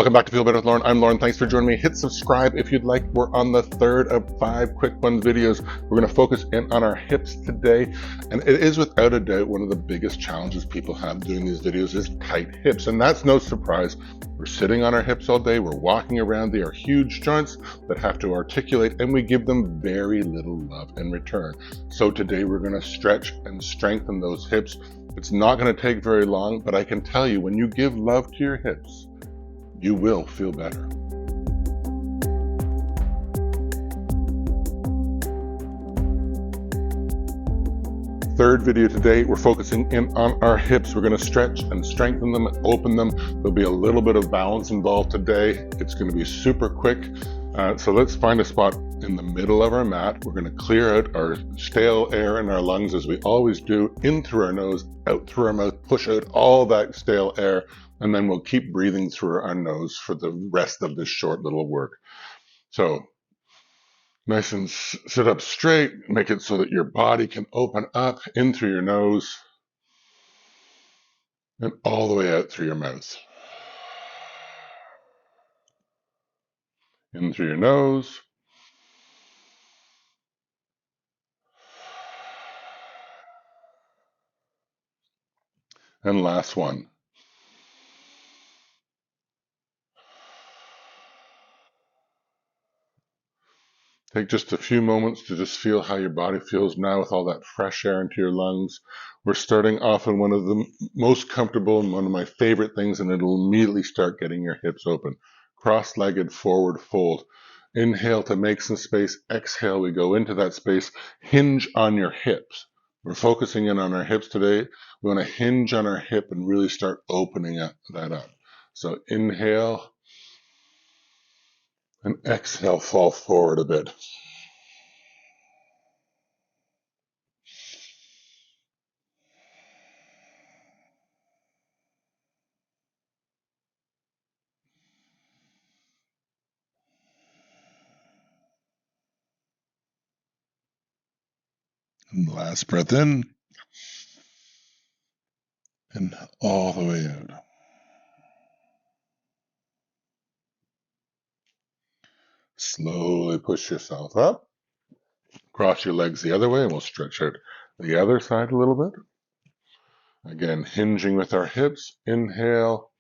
Welcome back to Feel Better with Lauren. I'm Lauren. Thanks for joining me. Hit subscribe if you'd like. We're on the third of 5 quick ones videos. We're going to focus in on our hips today. And it is without a doubt one of the biggest challenges people have doing these videos is tight hips. And that's no surprise. We're sitting on our hips all day. We're walking around. They are huge joints that have to articulate, and we give them very little love in return. So today we're going to stretch and strengthen those hips. It's not going to take very long, but I can tell you, when you give love to your hips, you will feel better. Third video today, we're focusing in on our hips. We're going to stretch and strengthen them, open them. There'll be a little bit of balance involved today. It's going to be super quick. So let's find a spot in the middle of our mat. We're going to clear out our stale air in our lungs, as we always do, in through our nose, out through our mouth, push out all that stale air, and then we'll keep breathing through our nose for the rest of this short little work. So nice and sit up straight, make it so that your body can open up in through your nose and all the way out through your mouth. In through your nose. And last one. Take just a few moments to just feel how your body feels now with all that fresh air into your lungs. We're starting off in one of the most comfortable and one of my favorite things, and it'll immediately start getting your hips open. Cross-legged forward fold. Inhale to make some space. Exhale, we go into that space. Hinge on your hips. We're focusing in on our hips today. We want to hinge on our hip and really start opening that up. So inhale and exhale, fall forward a bit. And last breath in and all the way out. Slowly push yourself up. Cross your legs the other way, and we'll stretch out the other side a little bit. Again, hinging with our hips. Inhale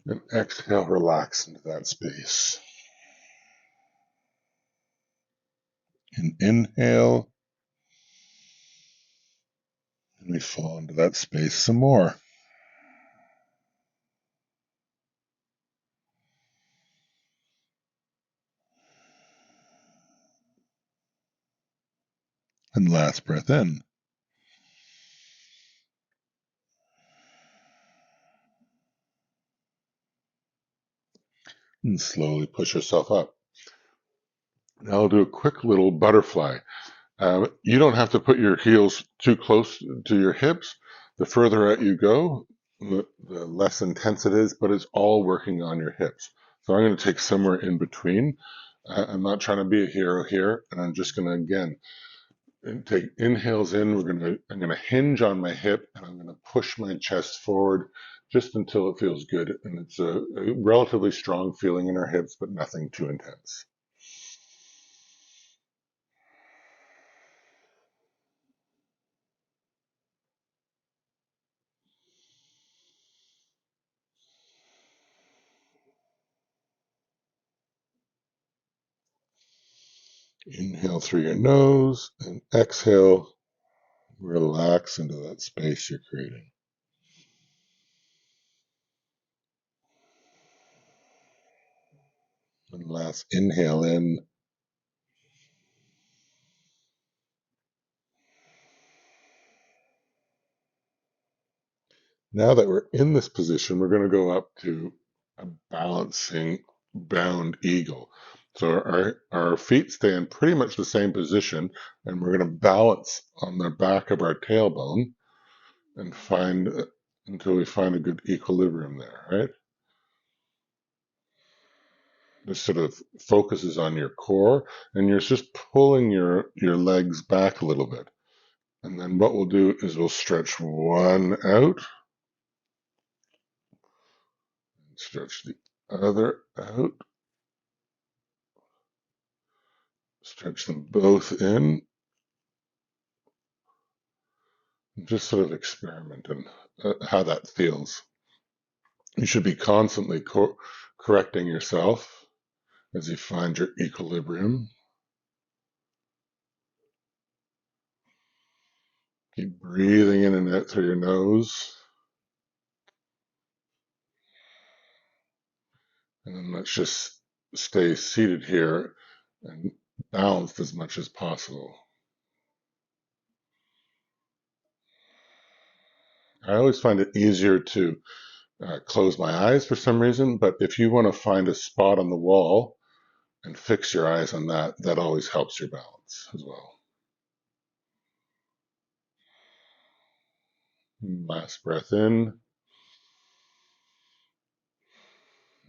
and exhale, relax into that space. And inhale, and we fall into that space some more. And last breath in. And slowly push yourself up. Now I'll do a quick little butterfly. You don't have to put your heels too close to your hips. The further out you go, the less intense it is, but it's all working on your hips. So I'm going to take somewhere in between. I'm not trying to be a hero here, and I'm just going to, again, take inhales in. I'm going to hinge on my hip, and I'm going to push my chest forward just until it feels good. And it's a relatively strong feeling in our hips, but nothing too intense. Inhale through your nose and exhale. Relax into that space you're creating. And last inhale in. Now that we're in this position, we're going to go up to a balancing bound eagle. So our feet stay in pretty much the same position, and we're going to balance on the back of our tailbone and until we find a good equilibrium there, right? This sort of focuses on your core, and you're just pulling your legs back a little bit. And then what we'll do is we'll stretch one out, Stretch the other out. Stretch them both in. Just sort of experimenting how that feels. You should be constantly correcting yourself as you find your equilibrium. Keep breathing in and out through your nose. And then let's just stay seated here and balanced as much as possible. I always find it easier to close my eyes for some reason, but if you want to find a spot on the wall and fix your eyes on that, that always helps your balance as well. Last breath in.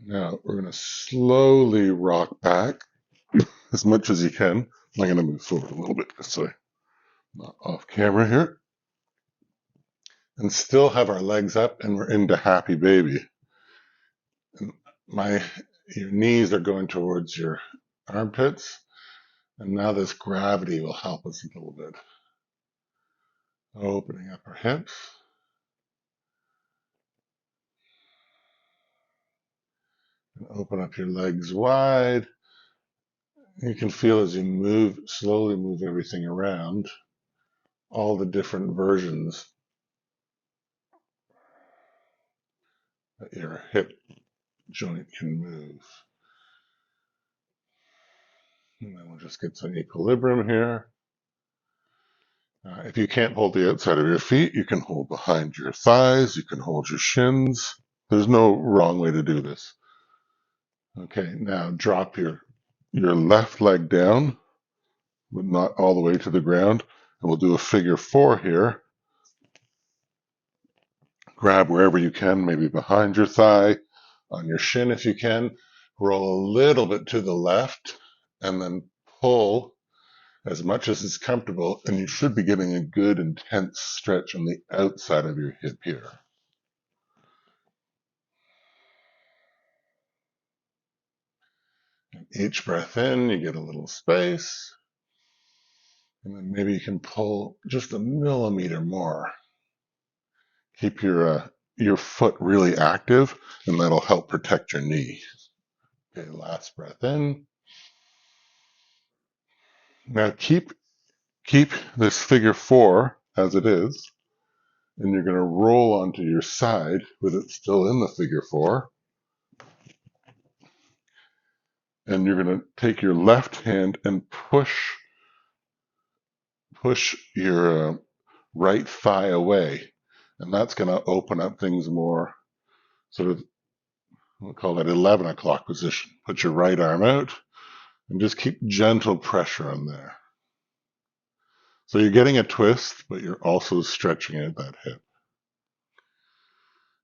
Now we're going to slowly rock back as much as you can. I'm going to move forward a little bit just so I'm not off camera here. And still have our legs up, and we're into happy baby. And your knees are going towards your armpits, and now this gravity will help us a little bit. Opening up our hips. And open up your legs wide. You can feel as you slowly move everything around, all the different versions that your hip joint can move. And then we'll just get some equilibrium here. If you can't hold the outside of your feet, you can hold behind your thighs, you can hold your shins. There's no wrong way to do this. Okay, now drop your left leg down, but not all the way to the ground. And we'll do a figure 4 here. Grab wherever you can, maybe behind your thigh, on your shin if you can. Roll a little bit to the left, and then pull as much as is comfortable, and you should be getting a good intense stretch on the outside of your hip here. And each breath in, you get a little space, and then maybe you can pull just a millimeter more. Keep your foot really active, and that'll help protect your knee. Okay, last breath in. Now keep this figure 4 as it is, and you're going to roll onto your side with it still in the figure 4. And you're going to take your left hand and push your right thigh away. And that's going to open up things more, sort of, we'll call that 11 o'clock position. Put your right arm out and just keep gentle pressure on there. So you're getting a twist, but you're also stretching out that hip.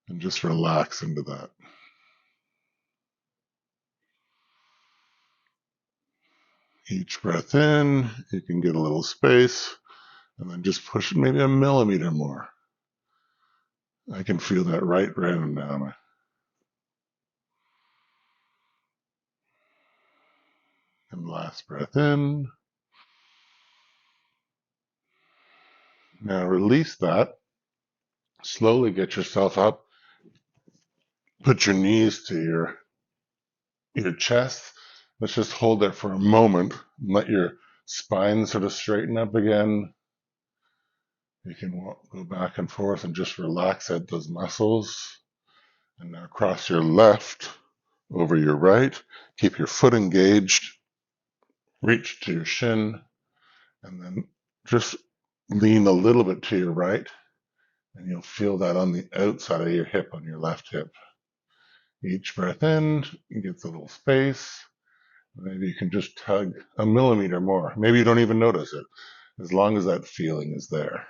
And just relax into that. Each breath in, you can get a little space, and then just push it maybe a millimeter more. I can feel that right round now. And last breath in. Now release that. Slowly get yourself up. Put your knees to your chest. Let's just hold there for a moment and let your spine sort of straighten up again. You can go back and forth and just relax out those muscles. And now cross your left over your right. Keep your foot engaged. Reach to your shin. And then just lean a little bit to your right. And you'll feel that on the outside of your hip, on your left hip. Each breath in, you get a little space. Maybe you can just tug a millimeter more. Maybe you don't even notice it, as long as that feeling is there.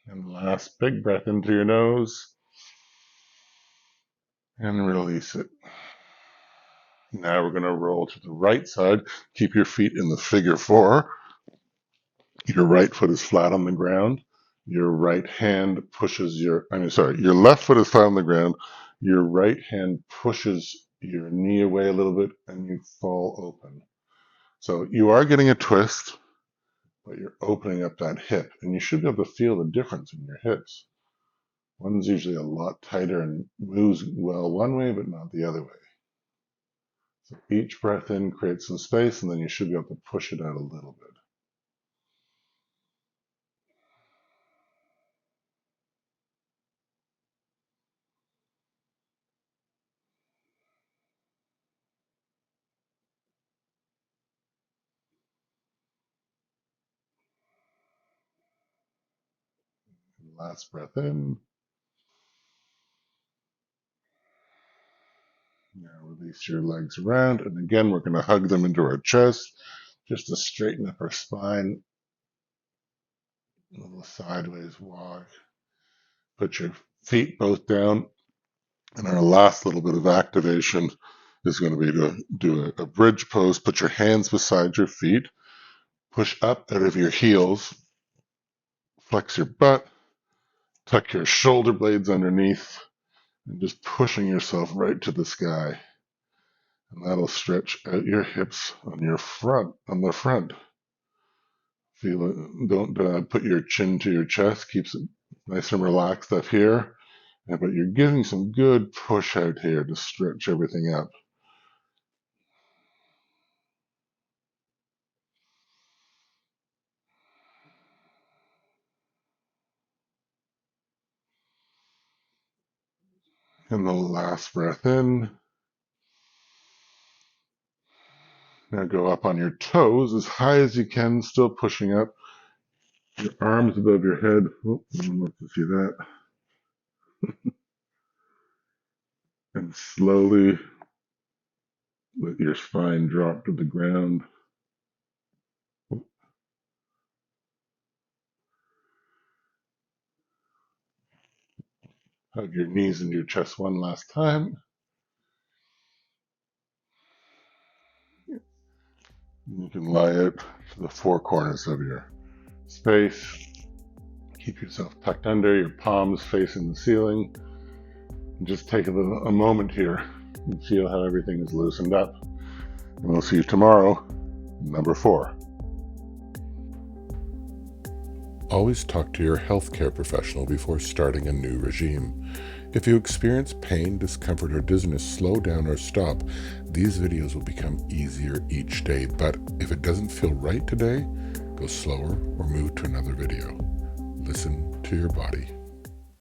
And last big breath into your nose. and release it. Now we're going to roll to the right side. Keep your feet in the figure four. Your right foot is flat on the ground. Your right hand pushes your left foot is flat on the ground. Your right hand pushes your knee away a little bit and you fall open. So you are getting a twist, but you're opening up that hip and you should be able to feel the difference in your hips. One's usually a lot tighter and moves well one way, but not the other way. So each breath in creates some space and then you should be able to push it out a little bit. Last breath in. Now release your legs around, and again, we're going to hug them into our chest just to straighten up our spine. A little sideways walk. Put your feet both down, and our last little bit of activation is going to be to do a bridge pose. Put your hands beside your feet, push up out of your heels, flex your butt, tuck your shoulder blades underneath, and just pushing yourself right to the sky. And that'll stretch out your hips on the front. Feel it. Don't put your chin to your chest. Keeps it nice and relaxed up here. But you're giving some good push out here to stretch everything up. And the last breath in. Now go up on your toes as high as you can, still pushing up. Your arms above your head. Oh, I don't know if you see that. And slowly let your spine drop to the ground. Hug your knees into your chest one last time. You can lie out to the four corners of your space. Keep yourself tucked under, your palms facing the ceiling. And just take a moment here and feel how everything is loosened up. And we'll see you tomorrow, number 4. Always talk to your healthcare professional before starting a new regime. If you experience pain, discomfort, or dizziness, slow down or stop. These videos will become easier each day, but if it doesn't feel right today, go slower or move to another video. Listen to your body.